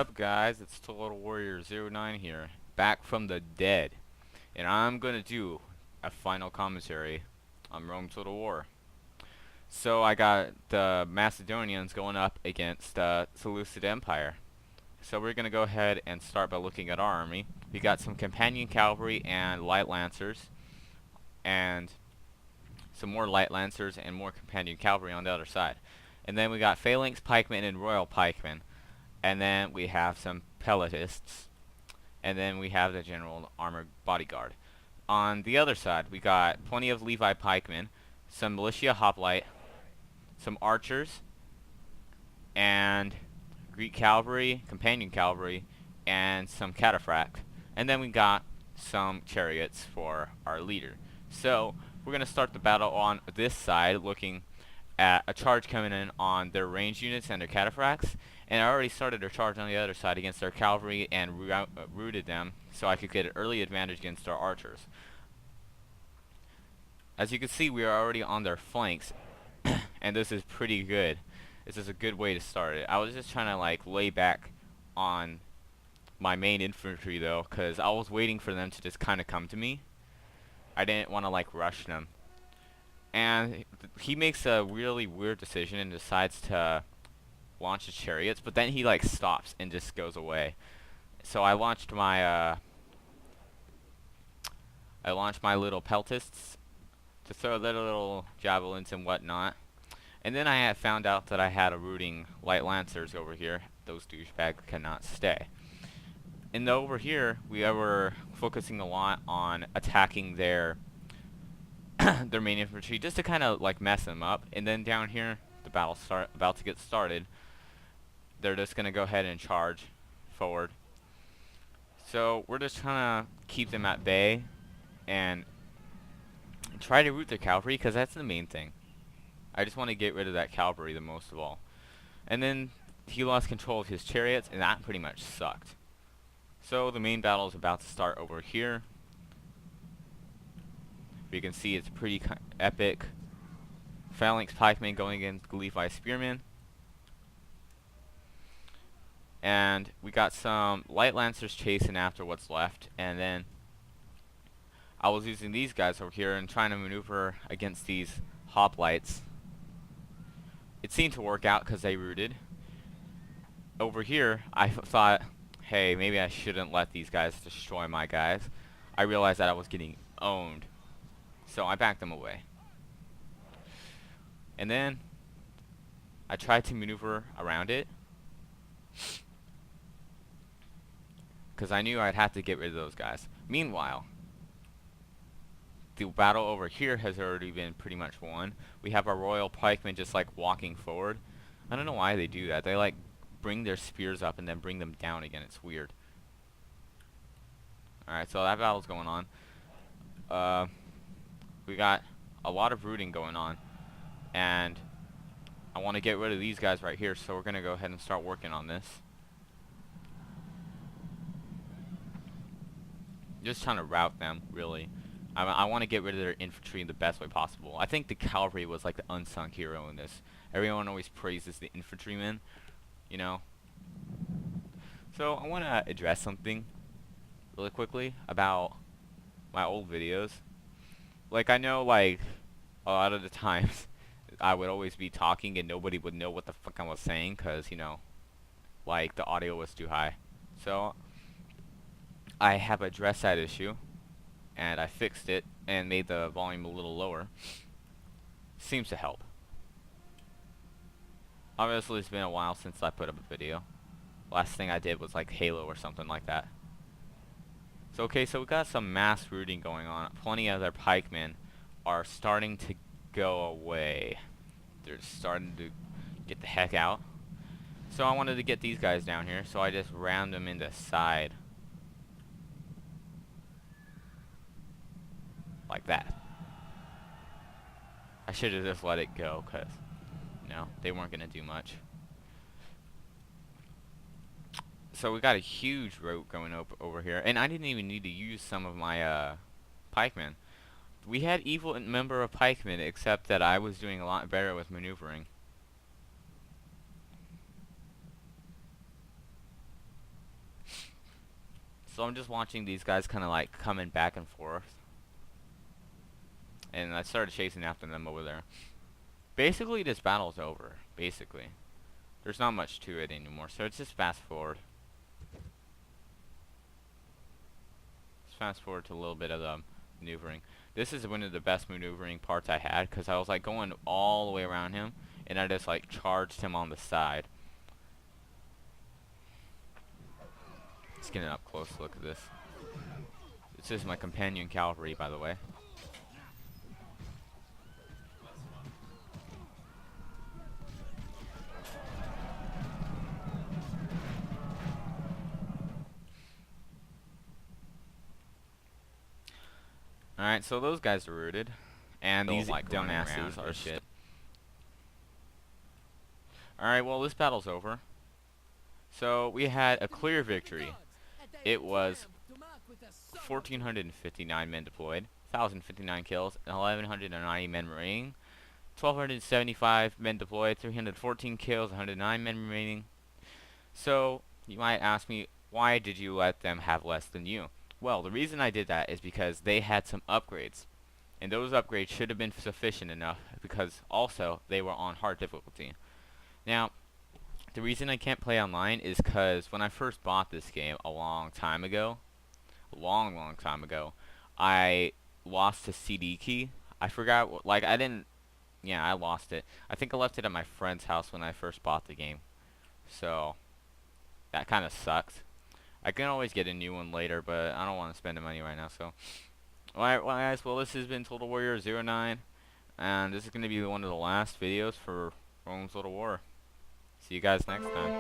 up, guys? It's Total Warrior 09 here, back from the dead, and I'm gonna do a final commentary on Rome Total War. So I got the Macedonians going up against the Seleucid Empire. So we're gonna go ahead and start by looking at our army. We got some companion cavalry and light lancers, and some more light lancers and more companion cavalry on the other side. And then we got phalanx pikemen and royal pikemen. And then we have some pelotists, and then we have the general armored bodyguard. On the other side, we got plenty of Levi pikemen, some militia hoplite, some archers, and Greek cavalry, companion cavalry, and some cataphract. And then we got some chariots for our leader. So we're going to start the battle on this side, looking at a charge coming in on their range units and their cataphracts. And I already started a charge on the other side against their cavalry and routed them so I could get an early advantage against our archers. As you can see, we are already on their flanks, and this is pretty good. This is a good way to start it. I was just trying to like lay back on my main infantry though, because I was waiting for them to just kind of come to me. I didn't want to like rush them. And he makes a really weird decision and decides to launch his chariots, but then he like stops and just goes away. So I launched my little peltists to throw little javelins and whatnot. And then I had found out that I had a rooting light lancers over here. Those douchebags cannot stay. And over here we were focusing a lot on attacking their their main infantry just to kind of like mess them up. And then down here, the battle's about to get started. They're just gonna go ahead and charge forward. So we're just trying to keep them at bay and try to rout their cavalry, because that's the main thing. I just want to get rid of that cavalry the most of all. And then he lost control of his chariots, and that pretty much sucked. So the main battle is about to start over here. You can see it's pretty epic. Phalanx pikemen going against Levi spearmen. And we got some light lancers chasing after what's left, and then I was using these guys over here and trying to maneuver against these hoplites. It seemed to work out because they rooted. Over here, I thought, hey, maybe I shouldn't let these guys destroy my guys. I realized that I was getting owned, so I backed them away. And then I tried to maneuver around it, because I knew I'd have to get rid of those guys. Meanwhile, the battle over here has already been pretty much won. We have our royal pikemen just like walking forward. I don't know why they do that. They like bring their spears up and then bring them down again. It's weird. Alright, so that battle's going on. We got a lot of rooting going on, and I want to get rid of these guys right here, so we're going to go ahead and start working on this. Just trying to rout them, really. I want to get rid of their infantry in the best way possible. I think the cavalry was like the unsung hero in this. Everyone always praises the infantrymen, you know. So I want to address something really quickly about my old videos. Like, I know like a lot of the times I would always be talking and nobody would know what the fuck I was saying, because, you know, like the audio was too high. So I have addressed that issue, and I fixed it and made the volume a little lower. Seems to help. Obviously it's been a while since I put up a video. Last thing I did was like Halo or something like that. So okay, so we got some mass rooting going on. Plenty of their pikemen are starting to go away. They're starting to get the heck out. So I wanted to get these guys down here, so I just rammed them in the side. Like that. I should have just let it go, because, you know, they weren't going to do much. So we got a huge route going over here, and I didn't even need to use some of my pikemen. We had evil member of pikemen, except that I was doing a lot better with maneuvering. So I'm just watching these guys kind of like coming back and forth. And I started chasing after them over there. Basically, this battle's over. Basically. There's not much to it anymore. So it's just fast forward. Let's fast forward to a little bit of the maneuvering. This is one of the best maneuvering parts I had, because I was like going all the way around him, and I just like charged him on the side. Let's get an up close look at this. This is my companion cavalry, by the way. Alright, so those guys are rooted. And these like dumbasses are shit. Alright, well this battle's over. So we had a clear victory. It was 1,459 men deployed, 1,059 kills, 1,190 men remaining, 1,275 men deployed, 314 kills, 109 men remaining. So you might ask me, why did you let them have less than you? Well, the reason I did that is because they had some upgrades. And those upgrades should have been sufficient enough, because also they were on hard difficulty. Now, the reason I can't play online is because when I first bought this game a long time ago, long time ago, I lost the CD key. I forgot, like I didn't, yeah, I lost it. I think I left it at my friend's house when I first bought the game. So, that kind of sucks. I can always get a new one later, but I don't want to spend the money right now, so. Alright, well guys, well this has been Total Warrior 09, and this is going to be one of the last videos for Rome's Total War. See you guys next time.